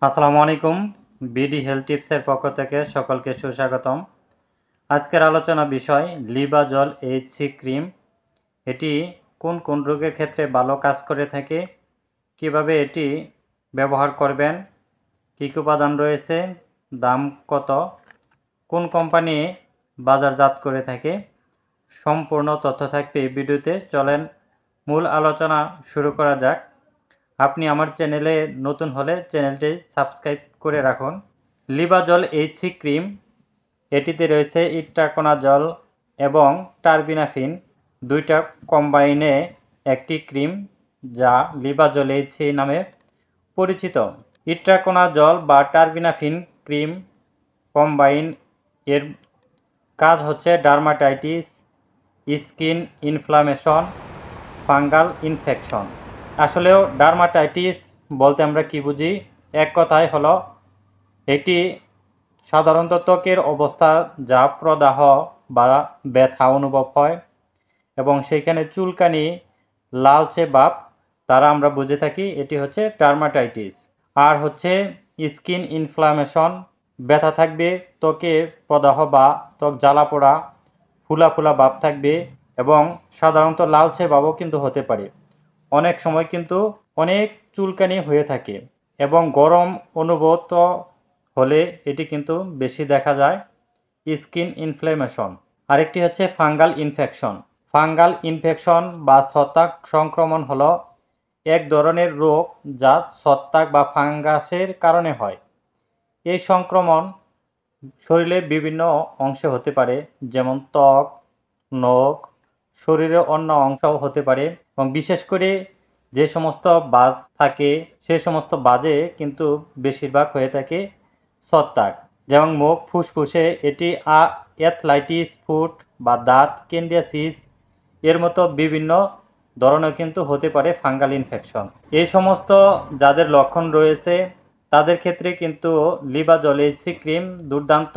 আসসালামু আলাইকুম। BD health টিপসের পক্ষ থেকে সকলকে সুস্বাগতম। আজকের আলোচনা বিষয় লিবাজল এইচসি ক্রিম। এটি কোন কোন রোগের ক্ষেত্রে ভালো কাজ করে থাকে, কিভাবে এটি ব্যবহার করবেন, কী কী উপাদান রয়েছে, দাম কত, কোন কোম্পানি বাজারজাত করে থাকে, সম্পূর্ণ তথ্য থাকবে এই ভিডিওতে। চলেন মূল আলোচনা শুরু করা যাক। আপনি আমার চ্যানেলে নতুন হলে চ্যানেলটি সাবস্ক্রাইব করে রাখুন। লিবাজল এইচসি ক্রিম, এটিতে রয়েছে ইট্রাকোনাজল এবং টারবিনাফিন, দুইটা কম্বাইনে একটি ক্রিম যা লিবাজল এইচসি নামে পরিচিত। ইট্রাকোনাজল বা টারবিনাফিন ক্রিম কম্বাইন এর কাজ হচ্ছে dermatitis, skin inflammation, fungal infection. আসলেও ডার্মাটাইটিস বলতে আমরা কি বুঝি? এক কথায় হলো এটি সাধারণত ত্বকের অবস্থা যা প্রদাহ বা ব্যথা অনুভব হয় এবং সেখানে চুলকানি, লালচে ভাব, তারা আমরা বুঝে থাকি এটি হচ্ছে ডার্মাটাইটিস। আর হচ্ছে স্কিন ইনফ্লামেশন, ব্যথা থাকবে, ত্বকে প্রদাহ বা ত্বক জ্বালা পোড়া, ফুলা ফুলা ভাব থাকবে এবং সাধারণত লালচে ভাবও কিন্তু হতে পারে। অনেক সময় কিন্তু অনেক চুলকানি হয়ে থাকে এবং গরম অনুভূত হলে এটি কিন্তু বেশি দেখা যায়। Skin inflammation. আরেকটি হচ্ছে ফাঙ্গাল ইনফেকশন। ফাঙ্গাল ইনফেকশন বা ছত্রাক সংক্রমণ হলো এক ধরনের রোগ যা ছত্রাক বা ফাঙ্গাসের কারণে হয়। এই সংক্রমণ শরীরের বিভিন্ন অংশে হতে পারে, যেমন ত্বক, নখ, শরীরের অন্য অংশও হতে পারে এবং বিশেষ করে যে সমস্ত বাজ থাকে সে সমস্ত বাজে কিন্তু বেশিরভাগ হয়ে থাকে ছত্রাক। যেমন মুখ, ফুসফুসে এটি অ্যাথলাইটিস ফুট বা দাঁত, ক্যান্ডিডিয়াসিস এর মতো বিভিন্ন ধরনের কিন্তু হতে পারে ফাঙ্গাল ইনফেকশন। এই সমস্ত যাদের লক্ষণ রয়েছে তাদের ক্ষেত্রে কিন্তু লিবাজল এইচসি ক্রিম দুর্দান্ত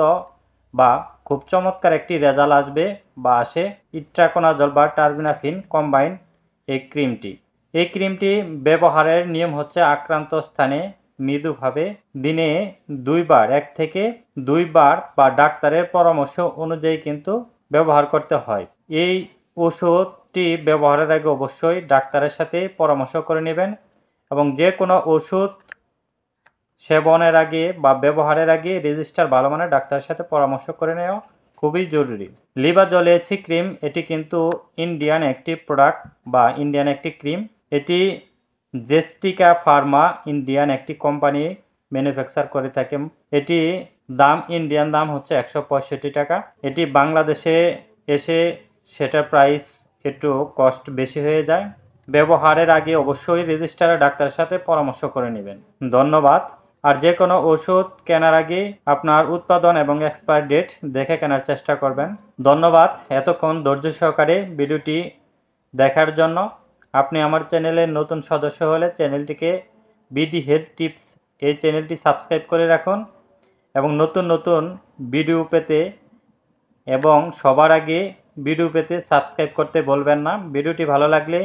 বা খুব চমৎকার একটি রেজাল্ট আসবে বা আসে। ইট্রাকোনাজল বা টারবিনাফিন কম্বাইন এই ক্রিমটি ব্যবহারের নিয়ম হচ্ছে আক্রান্ত স্থানে মৃদুভাবে দিনে 2 বার, 1 থেকে 2 বার বা ডাক্তারের পরামর্শ অনুযায়ী কিন্তু ব্যবহার করতে হয়। এই ওষুধটি ব্যবহারের আগে অবশ্যই ডাক্তারের সাথে পরামর্শ করে নেবেন এবং যে কোনো ওষুধ সেবনের আগে বা ব্যবহারের আগে রেজিস্টার ভালো মানের ডাক্তারের সাথে পরামর্শ করে নেওয়া খুবই জরুরি। লিবাজল এইচসি ক্রিম এটি কিন্তু ইন্ডিয়ান একটি প্রোডাক্ট বা ইন্ডিয়ান একটি ক্রিম। এটি জেস্টিকা ফার্মা ইন্ডিয়ান একটি কোম্পানি ম্যানুফ্যাকচার করে থাকে। এটি ইন্ডিয়ান দাম হচ্ছে 165 টাকা। এটি বাংলাদেশে এসে সেটার প্রাইস একটু কস্ট বেশি হয়ে যায়। ব্যবহারের আগে অবশ্যই রেজিস্টার ডাক্তারের সাথে পরামর্শ করে নেবেন। ধন্যবাদ। আর যে কোনো ওষুধ কেনার আগে আপনার উৎপাদন এবং এক্সপায়ার ডেট দেখে কেনার চেষ্টা করবেন। ধন্যবাদ এতক্ষণ ধৈর্য সহকারে ভিডিওটি দেখার জন্য। আপনি আমার চ্যানেলের নতুন সদস্য হলে চ্যানেলটিকে বিডি হেলথ টিপস এই চ্যানেলটি সাবস্ক্রাইব করে রাখুন এবং নতুন নতুন ভিডিও পেতে এবং সবার আগে ভিডিও পেতে সাবস্ক্রাইব করতে বলবেন না। ভিডিওটি ভালো লাগলে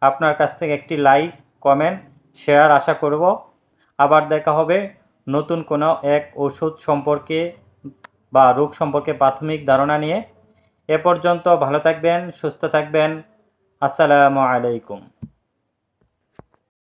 আপনার কাছ থেকে একটি লাইক, কমেন্ট, শেয়ার আশা করব। আবার দেখা হবে নতুন কোনো এক ওষুধ সম্পর্কে বা রোগ সম্পর্কে প্রাথমিক ধারণা নিয়ে। এ পর্যন্ত ভালো থাকবেন, সুস্থ থাকবেন। আসসালামু আলাইকুম।